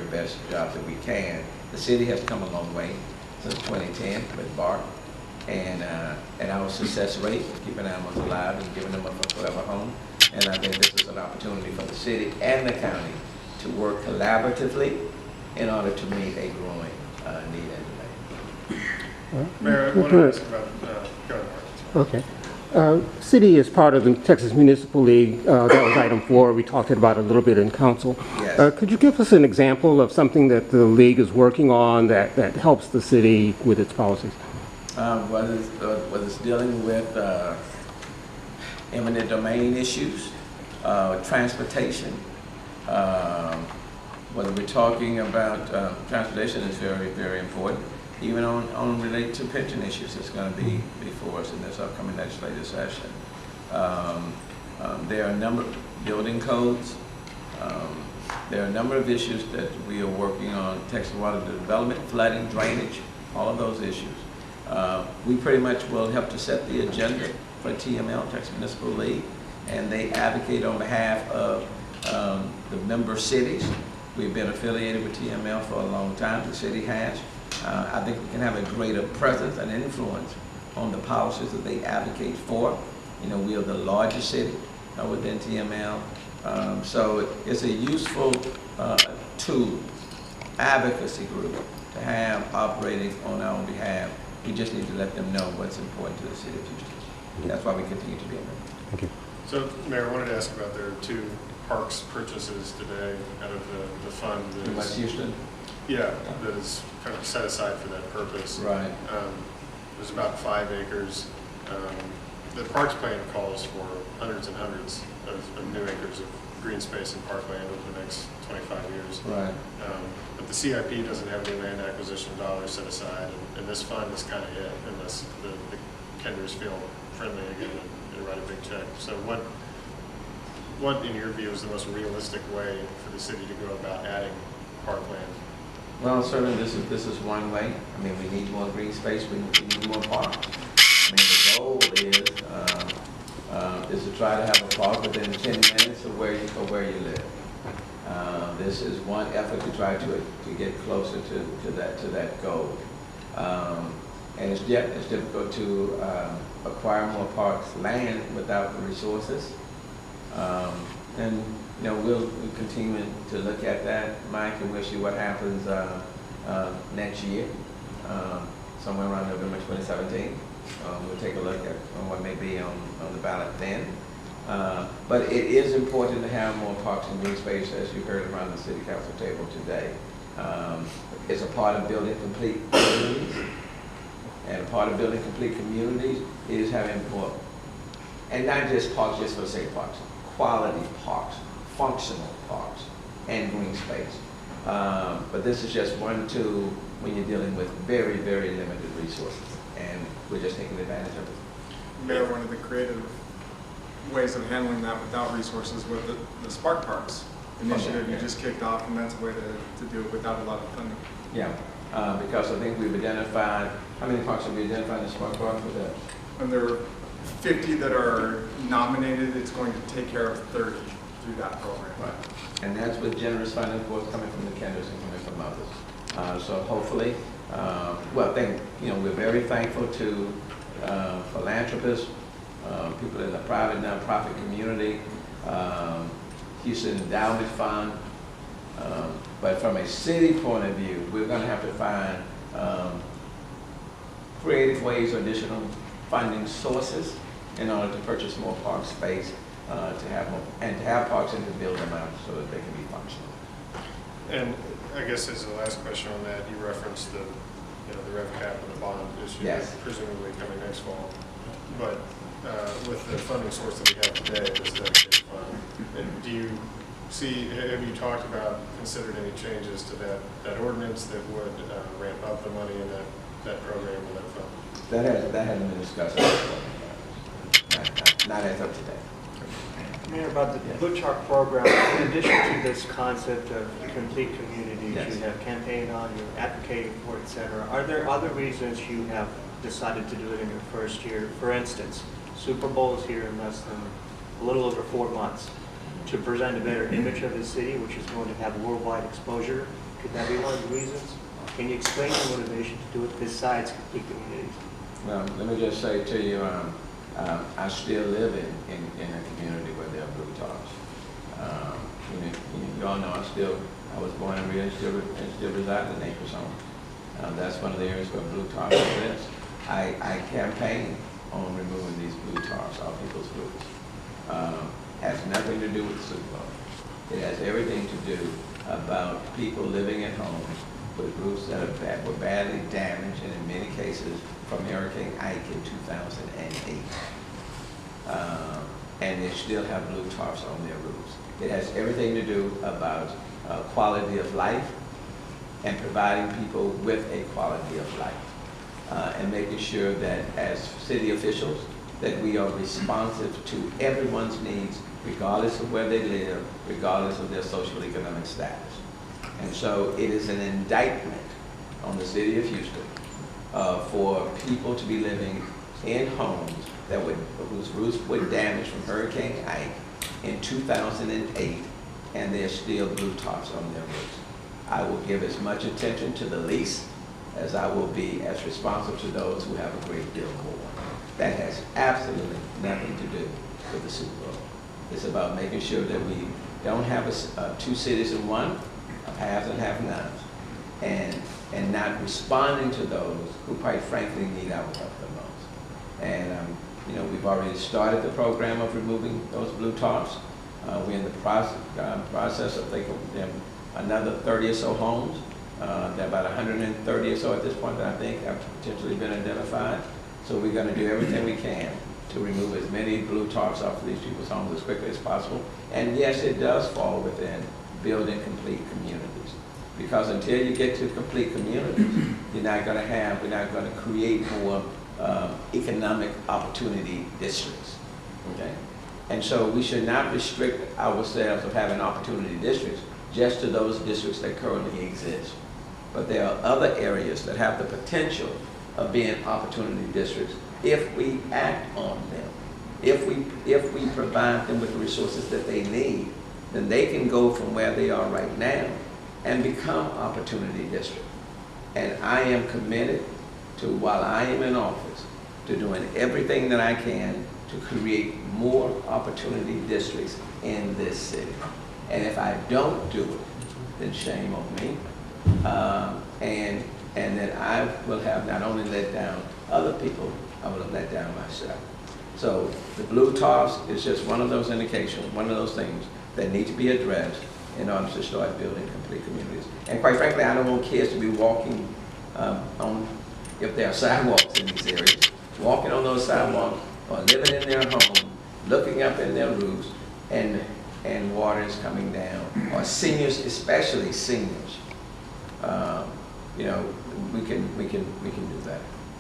best job that we can. The city has come a long way since 2010 with BART, and our success rate, keeping animals alive and giving them a forever home. And I think this is an opportunity for the city and the county to work collaboratively in order to meet a growing need in the land. Mayor, I want to ask about, go ahead, Mark. Okay. City is part of the Texas Municipal League. That was item 4. We talked about it a little bit in council. Yes. Could you give us an example of something that the league is working on that helps the city with its policies? Whether it's dealing with eminent domain issues, transportation, whether we're talking about transportation is very, very important. Even on related to pension issues, it's going to be before us in this upcoming legislative session. There are a number of building codes. There are a number of issues that we are working on: Texas water development, flooding, drainage, all of those issues. We pretty much will help to set the agenda for TML, Texas Municipal League, and they advocate on behalf of the member cities. We've been affiliated with TML for a long time, the city has. I think we can have a greater presence and influence on the policies that they advocate for. You know, we are the largest city within TML, so it's a useful tool, advocacy group to have operating on our own behalf. We just need to let them know what's important to the city of Houston. That's why we continue to be in there. Thank you. So, Mayor, I wanted to ask about their 2 parks purchases today out of the fund. In West Houston? Yeah, that is kind of set aside for that purpose. Right. There's about 5 acres. The parks plan calls for hundreds and hundreds of new acres of green space and parkland over the next 25 years. Right. But the CIP doesn't have any land acquisition dollars set aside, and this fund is kind of it, unless the Kenders feel friendly again and write a big check. So what in your view is the most realistic way for the city to go about adding parkland? Well, certainly this is one way. I mean, we need more green space. We need more parks. I mean, the goal is to try to have a park within 10 minutes of where you live. This is one effort to try to get closer to that goal. And it's difficult to acquire more parks land without the resources. And you know, we'll continue to look at that, Mike, and we'll see what happens next year, somewhere around November 2017. We'll take a look at what may be on the ballot then. But it is important to have more parks and green space, as you heard around the city council table today. It's a part of building complete communities, and a part of building complete communities is having more, and not just parks just for the sake of parks, quality parks, functional parks, and green space. But this is just one tool when you're dealing with very, very limited resources, and we're just taking advantage of it. Mayor, one of the creative ways of handling that without resources was the Spark Parks initiative you just kicked off, and that's a way to do it without a lot of funding. Yeah, because I think we've identified, how many parks have we identified in the Spark Park for that? And there are 50 that are nominated. It's going to take care of 30 through that program. Right. And that's with generous funding, of course, coming from the Kenders and coming from others. So hopefully, we're very thankful to philanthropists, people in the private nonprofit community, Houston Endowment Fund. But from a city point of view, we're going to have to find creative ways or additional funding sources in order to purchase more park space, to have parks and to build them out so that they can be functional. And I guess as the last question on that, you referenced the rev cap and the bond issue, Yes. presumably coming next fall. But with the funding source that we have today, this dedicated fund, and have you talked about, considered any changes to that ordinance that would ramp up the money in that program or that fund? That hasn't been discussed. Not as of today. Mayor, about the Blue Chart program, in addition to this concept of complete communities, Yes. you have campaigned on, you're advocating for, et cetera. Are there other reasons you have decided to do it in your first year? For instance, Super Bowl is here in less than a little over 4 months. to present a better image of the city, which is going to have worldwide exposure. Could that be one of the reasons? Can you explain the motivation to do it besides complete communities? Well, let me just say to you, I still live in a community where there are blue tops. You all know I was born and raised and still reside in Acres Home. That's one of the areas where blue tops exist. I campaign on removing these blue tops off people's roofs. Has nothing to do with the Super Bowl. It has everything to do about people living at homes with roofs that were badly damaged, and in many cases from Hurricane Ike in 2008. And they still have blue tops on their roofs. It has everything to do about quality of life and providing people with a quality of life. And making sure that as city officials, that we are responsive to everyone's needs, regardless of where they live, regardless of their social economic status. And so it is an indictment on the city of Houston for people to be living in homes whose roofs were damaged from Hurricane Ike in 2008, and there's still blue tops on their roofs. I will give as much attention to the least as I will be as responsive to those who have a great deal more. That has absolutely nothing to do with the Super Bowl. It's about making sure that we don't have two cities in one, haves and have-nots, and not responding to those who, quite frankly, need our help the most. And we've already started the program of removing those blue tops. We're in the process of taking them another 30 or so homes. There are about 130 or so at this point that I think have potentially been identified. So we're going to do everything we can to remove as many blue tops off of these people's homes as quickly as possible. And yes, it does fall within building complete communities. Because until you get to complete communities, we're not going to create more economic opportunity districts, okay? And so we should not restrict ourselves of having opportunity districts just to those districts that currently exist. But there are other areas that have the potential of being opportunity districts if we act on them. If we provide them with the resources that they need, then they can go from where they are right now and become opportunity districts. And I am committed to, while I am in office, to doing everything that I can to create more opportunity districts in this city. And if I don't do it, then shame on me. And then I will have not only let down other people, I will have let down myself. So the blue tops is just one of those indications, one of those things that need to be addressed in order to start building complete communities. And quite frankly, I don't want kids to be walking if there are sidewalks in these areas, walking on those sidewalks or living in their home, looking up in their roofs, and water is coming down, or seniors, especially seniors. We can do that.